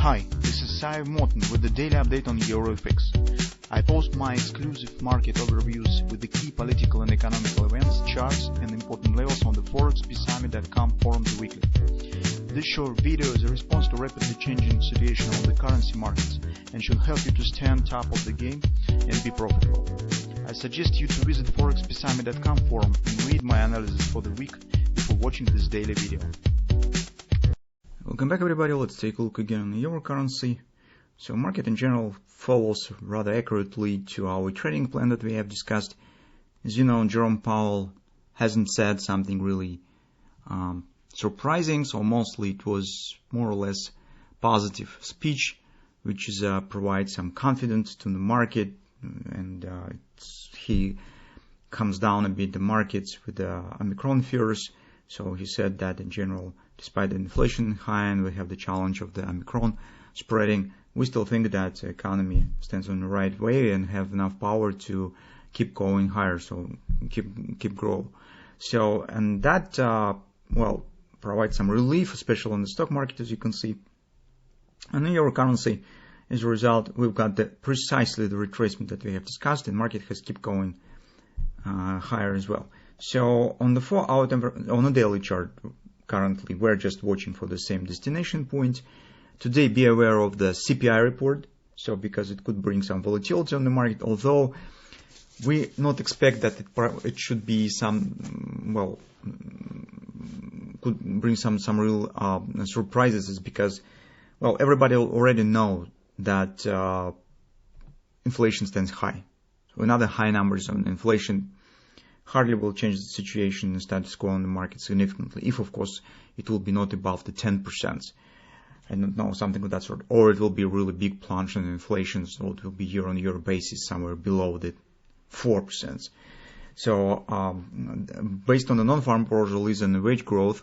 Hi, this is Sive Morten with the daily update on EuroFX. I post my exclusive market overviews with the key political and economical events, charts and important levels on the ForexPeaceArmy.com forums weekly. This short video is a response to rapidly changing situation on the currency markets and should help you to stay on top of the game and be profitable. I suggest you to visit ForexPeaceArmy.com forum and read my analysis for the week before watching this daily video. Welcome back, everybody. Let's take a look again on the euro currency. So market in general follows rather accurately to our trading plan that we have discussed. As you know, Jerome Powell hasn't said something really surprising, so mostly it was more or less positive speech, which is provides some confidence to the market, and he comes down a bit the markets with the Omicron fears. So he said that in general, despite the inflation high and we have the challenge of the Omicron spreading, we still think that the economy stands on the right way and have enough power to keep going higher, so keep grow. So, and that, provides some relief, especially on the stock market, as you can see. And in euro currency, as a result, we've got precisely the retracement that we have discussed, and market has kept going higher as well. So on the 4-hour on a daily chart, currently we're just watching for the same destination point. Today, be aware of the CPI report, so because it could bring some volatility on the market, although we not expect that it should be some, could bring some real surprises, because, everybody already know that inflation stands high. So another high numbers on inflation hardly will change the situation and status quo on the market significantly, if of course it will be not above the 10%. I don't know, something of that sort. Or it will be a really big plunge in inflation, so it will be year-on-year basis somewhere below the 4%. So based on the non-farm payroll release and the wage growth,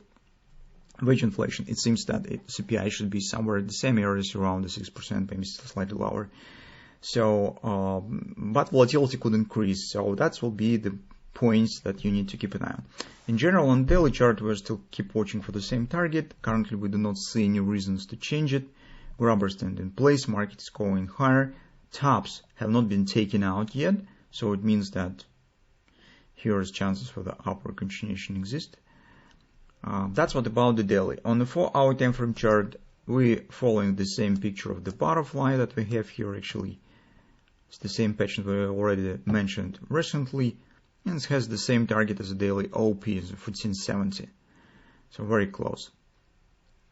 wage inflation, it seems that CPI should be somewhere in the same areas around the 6%, maybe slightly lower. So, but volatility could increase, so that will be the points that you need to keep an eye on. In general, on daily chart, we'll still keep watching for the same target. Currently, we do not see any reasons to change it. Grabber stand in place, market is going higher. Tops have not been taken out yet, so it means that here's chances for the upward continuation exist. That's what about the daily. On the 4-hour time frame chart, we're following the same picture of the butterfly that we have here. Actually, it's the same pattern we already mentioned recently. And it has the same target as a daily OP, as 1470. So very close.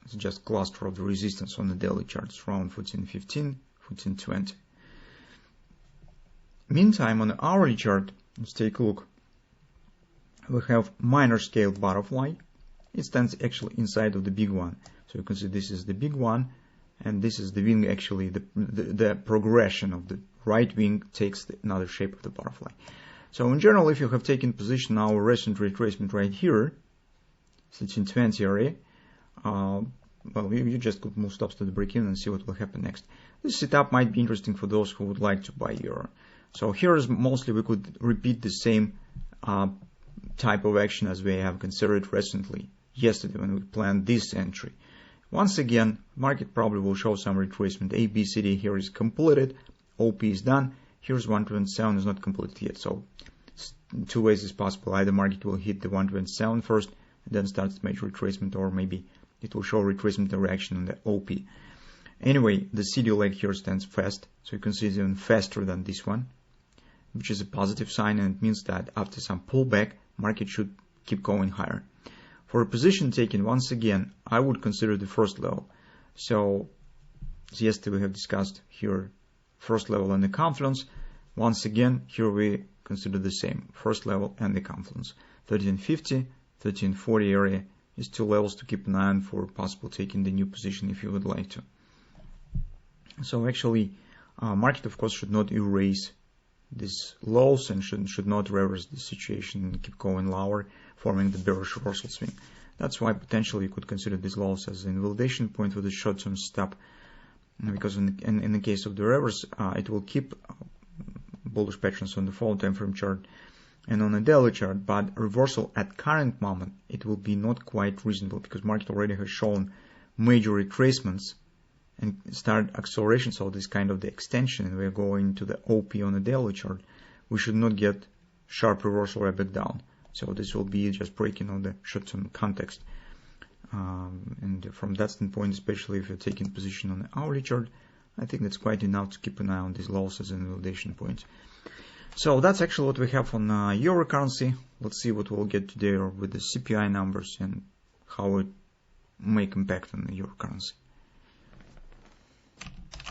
It's just cluster of the resistance on the daily charts around 1415, 1420. Meantime, on the hourly chart, let's take a look. We have minor scale butterfly. It stands actually inside of the big one. So you can see this is the big one, and this is the wing. Actually, the progression of the right wing takes another shape of the butterfly. So in general, if you have taken position our recent retracement right here, 1320 area, you just could move stops to the break-even and see what will happen next. This setup might be interesting for those who would like to buy euro. So here is mostly we could repeat the same type of action as we have considered recently, yesterday when we planned this entry. Once again, market probably will show some retracement. A, B, C, D here is completed, OP is done. Here's 127 is not completed yet, so two ways is possible. Either market will hit the 127 first and then starts major retracement, or maybe it will show retracement reaction on the OP. Anyway, the CD leg here stands fast, so you can see it's even faster than this one, which is a positive sign, and it means that after some pullback, market should keep going higher. For a position taken, once again, I would consider the first level. So as yesterday we have discussed here, first level and the confluence. Once again, here we consider the same, first level and the confluence. 1350, 1340 area is two levels to keep an eye on for possible taking the new position if you would like to. So actually, market of course should not erase these lows and should not reverse the situation and keep going lower, forming the bearish reversal swing. That's why potentially you could consider these lows as an invalidation point with a short-term stop, because in the case of the reverse, it will keep bullish patterns on the fall time frame chart and on a daily chart, but reversal at current moment, it will be not quite reasonable, because market already has shown major retracements and start acceleration, so this kind of the extension, and we're going to the OP on the daily chart, we should not get sharp reversal right back down. So this will be just breaking on the short-term context. And from that standpoint, especially if you're taking position on the hourly chart, I think that's quite enough to keep an eye on these losses and validation points. So that's actually what we have on euro currency. Let's see what we'll get today with the CPI numbers and how it may impact on the euro currency.